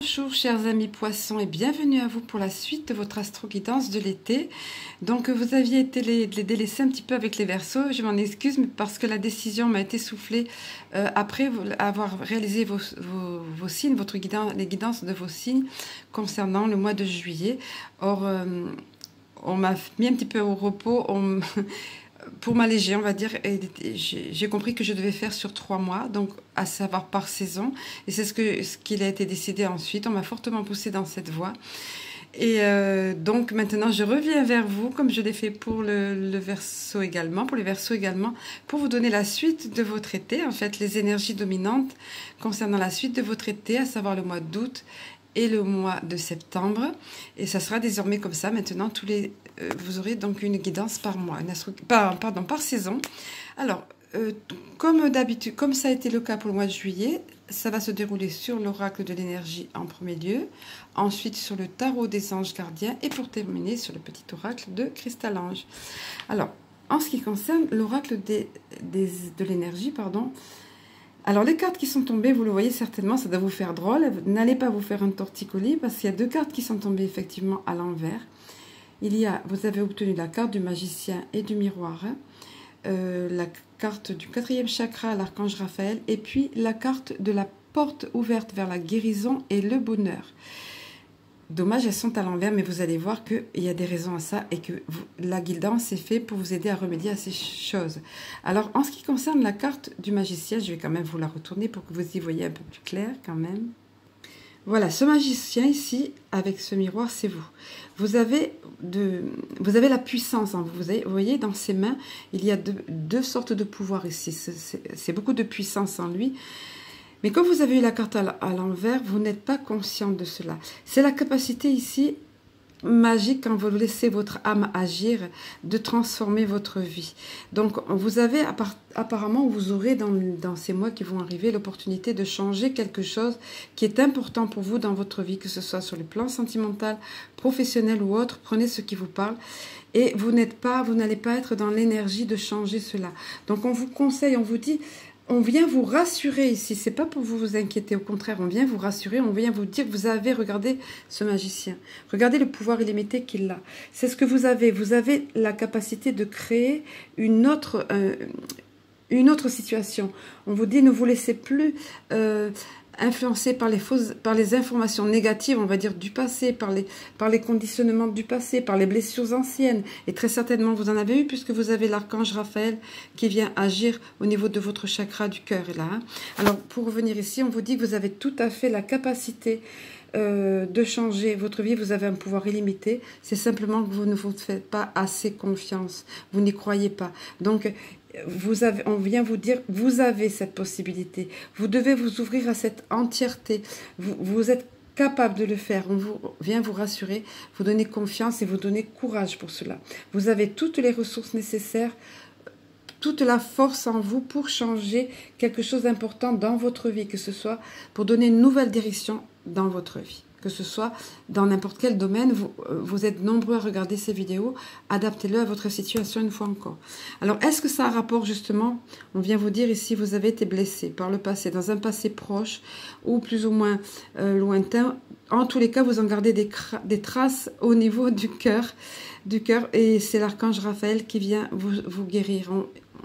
Bonjour chers amis poissons et bienvenue à vous pour la suite de votre astro-guidance de l'été. Donc vous aviez été les délaissés un petit peu avec les Verseaux, je m'en excuse mais parce que la décision m'a été soufflée après avoir réalisé vos signes, les guidances de vos signes concernant le mois de juillet. Or on m'a mis un petit peu au repos, pour m'alléger, on va dire, j'ai compris que je devais faire sur 3 mois, donc à savoir par saison. Et c'est ce qu'il a été décidé ensuite. On m'a fortement poussé dans cette voie. Et donc maintenant, je reviens vers vous, comme je l'ai fait pour le Verseau également, pour les Verseaux également, pour vous donner la suite de votre été, en fait, les énergies dominantes concernant la suite de votre été, à savoir le mois d'août et le mois de septembre. Et ça sera désormais comme ça. Maintenant, vous aurez donc une guidance par mois, par saison. Alors, comme d'habitude, comme ça a été le cas pour le mois de juillet, ça va se dérouler sur l'oracle de l'énergie en premier lieu, ensuite sur le tarot des anges gardiens et pour terminer sur le petit oracle de Cristal Ange. Alors, en ce qui concerne l'oracle de l'énergie, pardon, alors, les cartes qui sont tombées, vous le voyez certainement, ça doit vous faire drôle. N'allez pas vous faire un torticolis parce qu'il y a 2 cartes qui sont tombées effectivement à l'envers. Vous avez obtenu la carte du magicien et du miroir, la carte du 4e chakra, l'archange Raphaël, et puis la carte de la porte ouverte vers la guérison et le bonheur. Dommage, elles sont à l'envers, mais vous allez voir qu'il y a des raisons à ça et que la guidance est faite pour vous aider à remédier à ces choses. Alors, en ce qui concerne la carte du magicien, je vais quand même vous la retourner pour que vous y voyez un peu plus clair quand même. Voilà, ce magicien ici, avec ce miroir, c'est vous. Vous avez la puissance en vous. Vous voyez, dans ses mains, il y a deux sortes de pouvoirs ici. C'est beaucoup de puissance en lui. Mais quand vous avez eu la carte à l'envers, vous n'êtes pas conscient de cela. C'est la capacité ici magique, quand vous laissez votre âme agir, de transformer votre vie. Donc, vous avez apparemment, vous aurez dans ces mois qui vont arriver l'opportunité de changer quelque chose qui est important pour vous dans votre vie, que ce soit sur le plan sentimental, professionnel ou autre. Prenez ce qui vous parle. Et vous n'allez pas être dans l'énergie de changer cela. Donc, on vous conseille, on vous dit... On vient vous rassurer ici, c'est pas pour vous inquiéter, au contraire, on vient vous rassurer, on vient vous dire que vous avez, regardé ce magicien, regardez le pouvoir illimité qu'il a. C'est ce que vous avez la capacité de créer une autre situation. On vous dit, ne vous laissez plus influencé par les informations négatives, on va dire, du passé, par les conditionnements du passé, par les blessures anciennes. Et très certainement, vous en avez eu, puisque vous avez l'archange Raphaël qui vient agir au niveau de votre chakra du cœur. Là, hein. Alors, pour revenir ici, on vous dit que vous avez tout à fait la capacité de changer votre vie. Vous avez un pouvoir illimité. C'est simplement que vous ne vous faites pas assez confiance. Vous n'y croyez pas. Donc, on vient vous dire, vous avez cette possibilité. Vous devez vous ouvrir à cette entièreté. Vous êtes capable de le faire. On vient vous rassurer, vous donner confiance et vous donner courage pour cela. Vous avez toutes les ressources nécessaires, toute la force en vous pour changer quelque chose d'important dans votre vie, que ce soit pour donner une nouvelle direction dans votre vie. Que ce soit dans n'importe quel domaine, vous êtes nombreux à regarder ces vidéos, adaptez-le à votre situation une fois encore. Alors, est-ce que ça a rapport justement, on vient vous dire ici, vous avez été blessé par le passé, dans un passé proche ou plus ou moins lointain. En tous les cas, vous en gardez des traces au niveau du cœur, et c'est l'archange Raphaël qui vient vous guérir.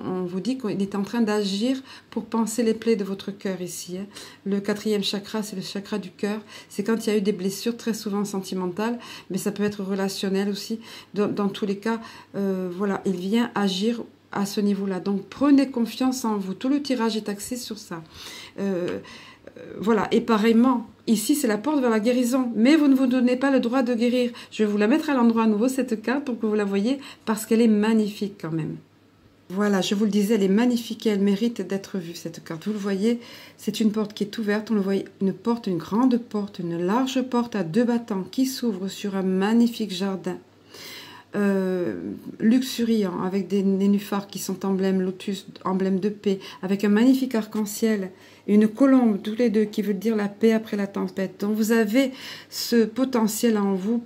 On vous dit qu'il est en train d'agir pour panser les plaies de votre cœur ici. Hein. Le 4e chakra, c'est le chakra du cœur. C'est quand il y a eu des blessures, très souvent sentimentales, mais ça peut être relationnel aussi. Dans tous les cas, voilà, il vient agir à ce niveau-là. Donc, prenez confiance en vous. Tout le tirage est axé sur ça. Voilà, et pareillement, ici c'est la porte vers la guérison, mais vous ne vous donnez pas le droit de guérir. Je vais vous la mettre à l'endroit à nouveau, cette carte, pour que vous la voyez, parce qu'elle est magnifique quand même. Voilà, je vous le disais, elle est magnifique et elle mérite d'être vue, cette carte. Vous le voyez, c'est une porte qui est ouverte. On le voit, une grande porte, une large porte à 2 battants qui s'ouvre sur un magnifique jardin luxuriant, avec des nénuphars qui sont emblème lotus, emblème de paix, avec un magnifique arc-en-ciel et une colombe, tous les deux, qui veut dire la paix après la tempête. Donc vous avez ce potentiel en vous,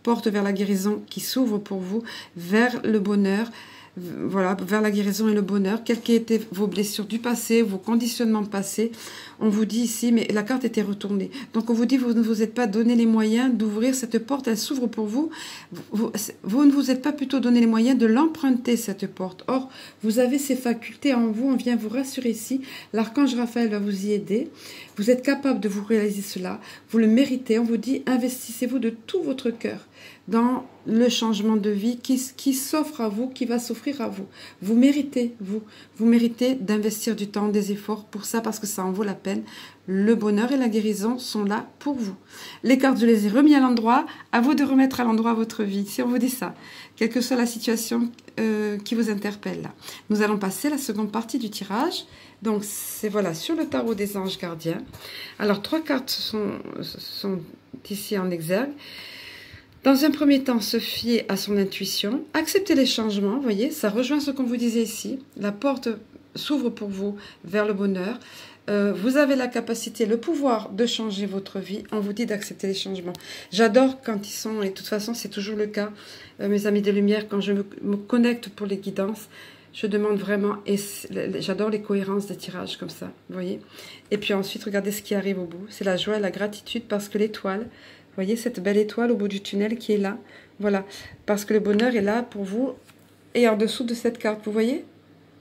porte vers la guérison qui s'ouvre pour vous, vers le bonheur, voilà, vers la guérison et le bonheur. Quelles qu'aient été vos blessures du passé, vos conditionnements passés, on vous dit ici, mais la carte était retournée. Donc on vous dit, vous ne vous êtes pas donné les moyens d'ouvrir cette porte, elle s'ouvre pour vous. Vous ne vous êtes pas plutôt donné les moyens de l'emprunter, cette porte. Or, vous avez ces facultés en vous, on vient vous rassurer ici. L'archange Raphaël va vous y aider. Vous êtes capable de vous réaliser cela. Vous le méritez. On vous dit, investissez-vous de tout votre cœur dans le changement de vie qui s'offre à vous, qui va s'offrir à vous. Vous méritez, vous méritez d'investir du temps, des efforts pour ça, parce que ça en vaut la peine. Le bonheur et la guérison sont là pour vous. Les cartes, je les ai remis à l'endroit. À vous de remettre à l'endroit votre vie, si on vous dit ça. Quelle que soit la situation qui vous interpelle là. Nous allons passer à la seconde partie du tirage. Donc, c'est voilà, sur le tarot des anges gardiens. Alors, 3 cartes sont ici en exergue. Dans un premier temps, se fier à son intuition, accepter les changements, vous voyez, ça rejoint ce qu'on vous disait ici. La porte s'ouvre pour vous vers le bonheur. Vous avez la capacité, le pouvoir de changer votre vie. On vous dit d'accepter les changements. J'adore quand ils sont, et de toute façon, c'est toujours le cas, mes amis des Lumières, quand je me connecte pour les guidances, je demande vraiment, et j'adore les cohérences des tirages comme ça, vous voyez. Et puis ensuite, regardez ce qui arrive au bout. C'est la joie et la gratitude parce que l'étoile, vous voyez cette belle étoile au bout du tunnel qui est là. Voilà, parce que le bonheur est là pour vous et en dessous de cette carte, vous voyez.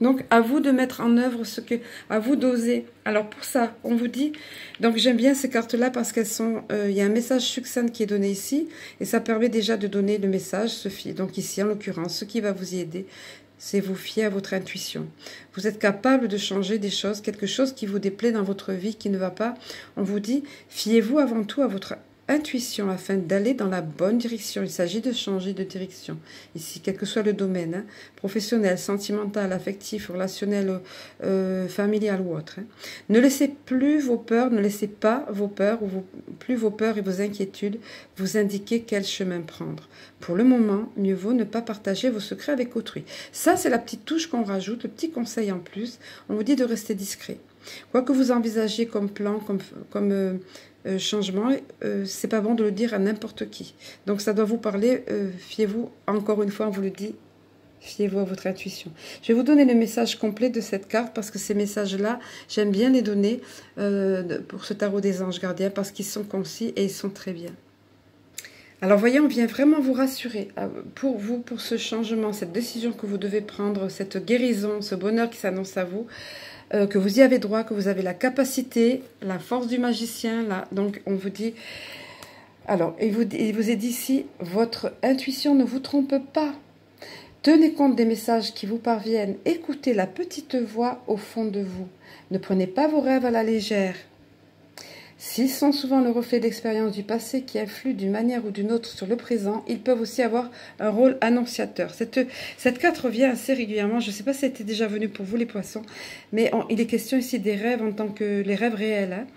Donc, à vous de mettre en œuvre ce que... À vous d'oser. Alors, pour ça, on vous dit... Donc, j'aime bien ces cartes-là parce qu'elles sont... Il y a un message succinct qui est donné ici. Et ça permet déjà de donner le message, Sophie. Donc, ici, en l'occurrence, ce qui va vous y aider, c'est vous fier à votre intuition. Vous êtes capable de changer des choses, quelque chose qui vous déplaît dans votre vie, qui ne va pas. On vous dit, fiez-vous avant tout à votre intuition afin d'aller dans la bonne direction. Il s'agit de changer de direction. Ici, quel que soit le domaine, hein, professionnel, sentimental, affectif, relationnel, familial ou autre. Hein. Ne laissez plus vos peurs, ne laissez pas vos peurs plus vos peurs et vos inquiétudes vous indiquer quel chemin prendre. Pour le moment, mieux vaut ne pas partager vos secrets avec autrui. Ça, c'est la petite touche qu'on rajoute, le petit conseil en plus. On vous dit de rester discret. Quoi que vous envisagiez comme plan, comme changement, c'est pas bon de le dire à n'importe qui. Donc ça doit vous parler, fiez-vous, encore une fois, on vous le dit, fiez-vous à votre intuition. Je vais vous donner le message complet de cette carte parce que ces messages-là, j'aime bien les donner pour ce tarot des anges gardiens parce qu'ils sont concis et ils sont très bien. Alors, voyez, on vient vraiment vous rassurer pour vous, pour ce changement, cette décision que vous devez prendre, cette guérison, ce bonheur qui s'annonce à vous, que vous y avez droit, que vous avez la capacité, la force du magicien. Là. Donc, on vous dit... Alors, il vous est dit ici, votre intuition ne vous trompe pas. Tenez compte des messages qui vous parviennent. Écoutez la petite voix au fond de vous. Ne prenez pas vos rêves à la légère. S'ils sont souvent le reflet d'expériences du passé qui influent d'une manière ou d'une autre sur le présent, ils peuvent aussi avoir un rôle annonciateur. Cette carte revient assez régulièrement. Je ne sais pas si c'était déjà venu pour vous les poissons, mais il est question ici des rêves en tant que les rêves réels. Hein.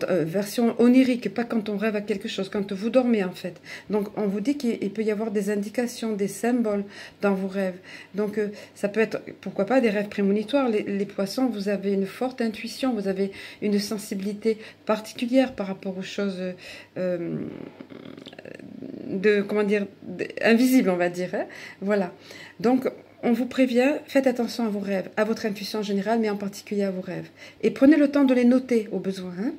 Version onirique, pas quand on rêve à quelque chose, quand vous dormez en fait. Donc on vous dit qu'il peut y avoir des indications, des symboles dans vos rêves. Donc ça peut être, pourquoi pas, des rêves prémonitoires. Les poissons, vous avez une forte intuition, vous avez une sensibilité particulière par rapport aux choses invisibles, on va dire. Hein. Voilà. Donc on vous prévient, faites attention à vos rêves, à votre intuition en général, mais en particulier à vos rêves. Et prenez le temps de les noter au besoin. Hein.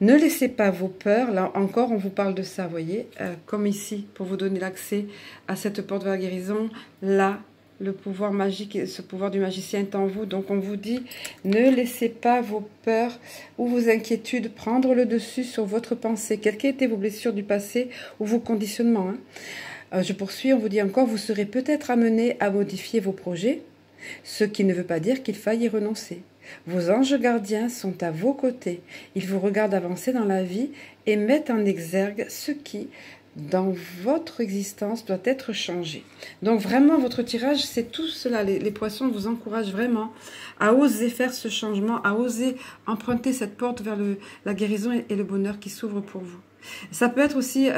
Ne laissez pas vos peurs, là encore on vous parle de ça, vous voyez, comme ici, pour vous donner l'accès à cette porte vers la guérison. Là, le pouvoir magique, ce pouvoir du magicien est en vous. Donc on vous dit, ne laissez pas vos peurs ou vos inquiétudes prendre le dessus sur votre pensée, quelles qu'aient été vos blessures du passé ou vos conditionnements. Hein. Je poursuis, on vous dit encore, vous serez peut-être amené à modifier vos projets, ce qui ne veut pas dire qu'il faille y renoncer. Vos anges gardiens sont à vos côtés. Ils vous regardent avancer dans la vie et mettent en exergue ce qui, dans votre existence, doit être changé. Donc vraiment, votre tirage, c'est tout cela. Les poissons vous encouragent vraiment à oser faire ce changement, à oser emprunter cette porte vers la guérison et le bonheur qui s'ouvre pour vous. Ça peut être aussi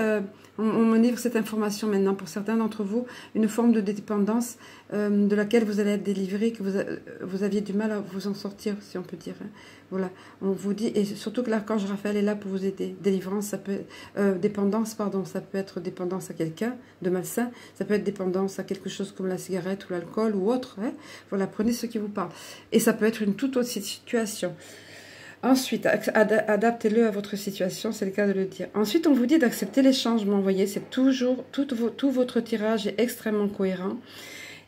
On me livre cette information maintenant pour certains d'entre vous, une forme de dépendance de laquelle vous allez être délivré, que vous aviez du mal à vous en sortir, si on peut dire. Hein. Voilà, on vous dit, et surtout que l'archange Raphaël est là pour vous aider. Délivrance, ça peut dépendance, pardon, ça peut être dépendance à quelqu'un de malsain, ça peut être dépendance à quelque chose comme la cigarette ou l'alcool ou autre. Hein. Voilà, prenez ce qui vous parle. Et ça peut être une toute autre situation. Ensuite, adaptez-le à votre situation, c'est le cas de le dire. Ensuite, on vous dit d'accepter les changements. Vous voyez, c'est toujours, tout votre tirage est extrêmement cohérent.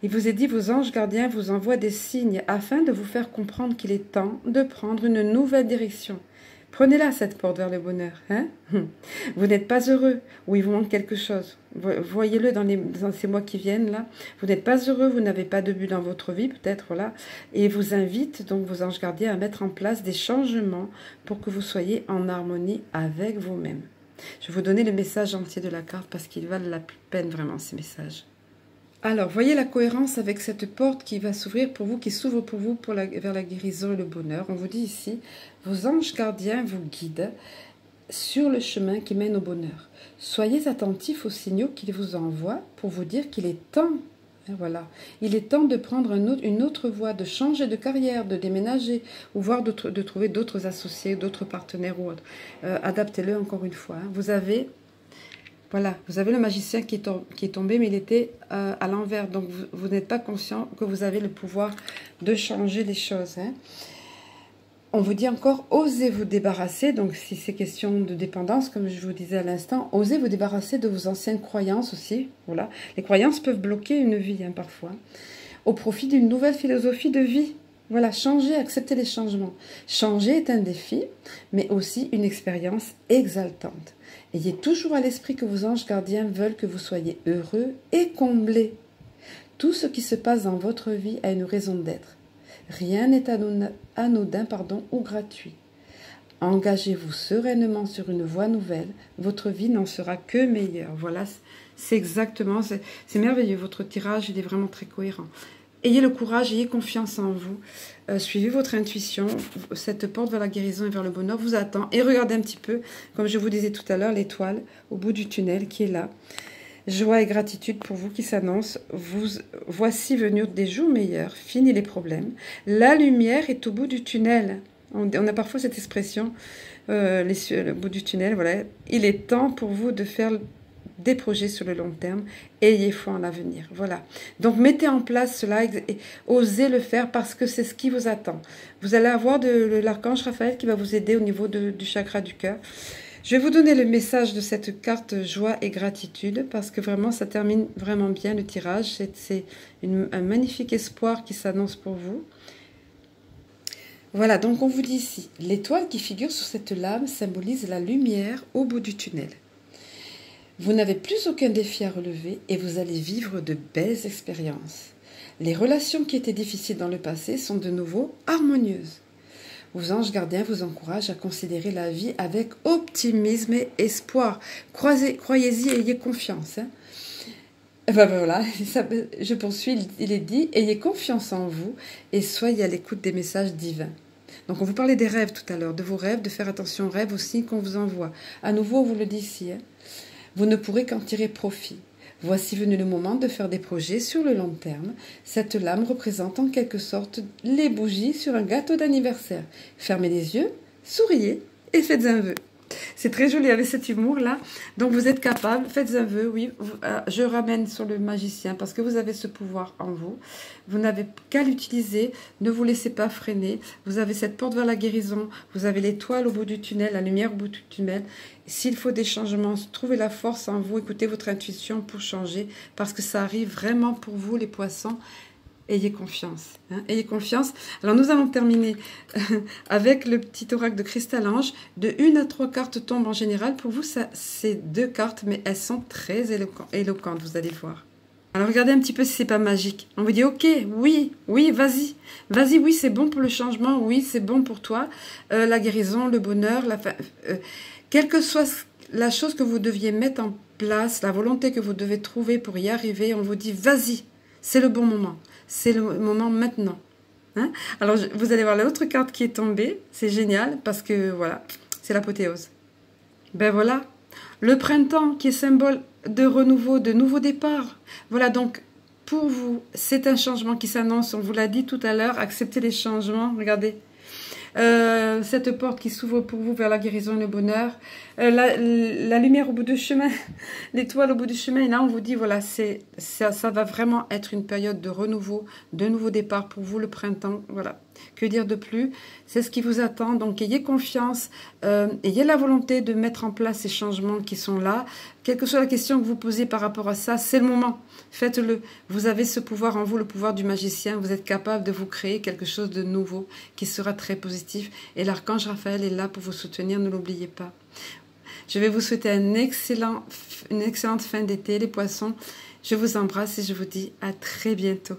Il vous est dit, vos anges gardiens vous envoient des signes afin de vous faire comprendre qu'il est temps de prendre une nouvelle direction. Prenez-la, cette porte vers le bonheur. Hein? Vous n'êtes pas heureux ou il vous manque quelque chose. Voyez-le dans ces mois qui viennent, là. Vous n'êtes pas heureux, vous n'avez pas de but dans votre vie, peut-être, voilà. Et il vous invite, donc, vos anges gardiens, à mettre en place des changements pour que vous soyez en harmonie avec vous-même. Je vais vous donner le message entier de la carte parce qu'ils valent la peine, vraiment, ces messages. Alors, voyez la cohérence avec cette porte qui va s'ouvrir pour vous, qui s'ouvre pour vous vers la guérison et le bonheur. On vous dit ici, vos anges gardiens vous guident sur le chemin qui mène au bonheur. Soyez attentifs aux signaux qu'ils vous envoient pour vous dire qu'il est temps. Voilà, il est temps de prendre une autre voie, de changer de carrière, de déménager, ou voire de trouver d'autres associés, d'autres partenaires ou autres. Adaptez-le encore une fois. Hein. Voilà, vous avez le magicien qui est tombé, mais il était à l'envers. Donc, vous n'êtes pas conscient que vous avez le pouvoir de changer les choses. Hein. On vous dit encore, osez vous débarrasser. Donc, si c'est question de dépendance, comme je vous disais à l'instant, osez vous débarrasser de vos anciennes croyances aussi. Voilà, les croyances peuvent bloquer une vie, hein, parfois. Au profit d'une nouvelle philosophie de vie. Voilà, changer, accepter les changements. Changer est un défi, mais aussi une expérience exaltante. Ayez toujours à l'esprit que vos anges gardiens veulent que vous soyez heureux et comblés. Tout ce qui se passe dans votre vie a une raison d'être. Rien n'est anodin ou gratuit. Engagez-vous sereinement sur une voie nouvelle, votre vie n'en sera que meilleure. Voilà, c'est exactement, c'est merveilleux, votre tirage, il est vraiment très cohérent. Ayez le courage, ayez confiance en vous, suivez votre intuition, cette porte vers la guérison et vers le bonheur vous attend. Et regardez un petit peu, comme je vous disais tout à l'heure, l'étoile au bout du tunnel qui est là. Joie et gratitude pour vous qui s'annonce. Voici venir des jours meilleurs, fini les problèmes. La lumière est au bout du tunnel. On a parfois cette expression, le bout du tunnel, voilà. Il est temps pour vous de faire des projets sur le long terme, ayez foi en l'avenir. Voilà. Donc, mettez en place cela et osez le faire parce que c'est ce qui vous attend. Vous allez avoir l'archange Raphaël qui va vous aider au niveau du chakra du cœur. Je vais vous donner le message de cette carte joie et gratitude parce que vraiment, ça termine vraiment bien le tirage. C'est un magnifique espoir qui s'annonce pour vous. Voilà, donc on vous dit ici, l'étoile qui figure sur cette lame symbolise la lumière au bout du tunnel. Vous n'avez plus aucun défi à relever et vous allez vivre de belles expériences. Les relations qui étaient difficiles dans le passé sont de nouveau harmonieuses. Vos anges gardiens vous encouragent à considérer la vie avec optimisme et espoir. Croyez-y et ayez confiance. Hein. Ben voilà, je poursuis, il est dit, ayez confiance en vous et soyez à l'écoute des messages divins. Donc on vous parlait des rêves tout à l'heure, de vos rêves, de faire attention aux rêves aussi qu'on vous envoie. À nouveau, on vous le dit ici, hein. Vous ne pourrez qu'en tirer profit. Voici venu le moment de faire des projets sur le long terme. Cette lame représente en quelque sorte les bougies sur un gâteau d'anniversaire. Fermez les yeux, souriez et faites un vœu. C'est très joli avec cet humour-là. Donc vous êtes capable, faites un vœu, oui. Je ramène sur le magicien parce que vous avez ce pouvoir en vous. Vous n'avez qu'à l'utiliser, ne vous laissez pas freiner. Vous avez cette porte vers la guérison, vous avez l'étoile au bout du tunnel, la lumière au bout du tunnel. S'il faut des changements, trouvez la force en vous, écoutez votre intuition pour changer parce que ça arrive vraiment pour vous les poissons. Ayez confiance. Hein, ayez confiance. Alors, nous allons terminer avec le petit oracle de Cristal-Ange. De 1 à 3 cartes tombent en général. Pour vous, c'est 2 cartes, mais elles sont très éloquentes, vous allez voir. Alors, regardez un petit peu si c'est pas magique. On vous dit, ok, oui, vas-y. Vas-y, oui, c'est bon pour le changement. Oui, c'est bon pour toi. La guérison, le bonheur, quelle que soit la chose que vous deviez mettre en place, la volonté que vous devez trouver pour y arriver, on vous dit, vas-y, c'est le bon moment. C'est le moment maintenant. Hein? Alors, vous allez voir l'autre carte qui est tombée. C'est génial parce que, voilà, c'est l'apothéose. Ben voilà, Le printemps qui est symbole de renouveau, de nouveau départ. Voilà, donc pour vous, c'est un changement qui s'annonce. On vous l'a dit tout à l'heure, acceptez les changements. Regardez, cette porte qui s'ouvre pour vous vers la guérison et le bonheur. La lumière au bout du chemin, l'étoile au bout du chemin. Et là, on vous dit, voilà, ça va vraiment être une période de renouveau, de nouveau départ pour vous, le printemps. Voilà. Que dire de plus? C'est ce qui vous attend. Donc, ayez confiance, ayez la volonté de mettre en place ces changements qui sont là. Quelle que soit la question que vous posez par rapport à ça, c'est le moment. Faites-le. Vous avez ce pouvoir en vous, le pouvoir du magicien. Vous êtes capable de vous créer quelque chose de nouveau qui sera très positif. Et l'archange Raphaël est là pour vous soutenir, ne l'oubliez pas. Je vais vous souhaiter une excellente fin d'été, les poissons. Je vous embrasse et je vous dis à très bientôt.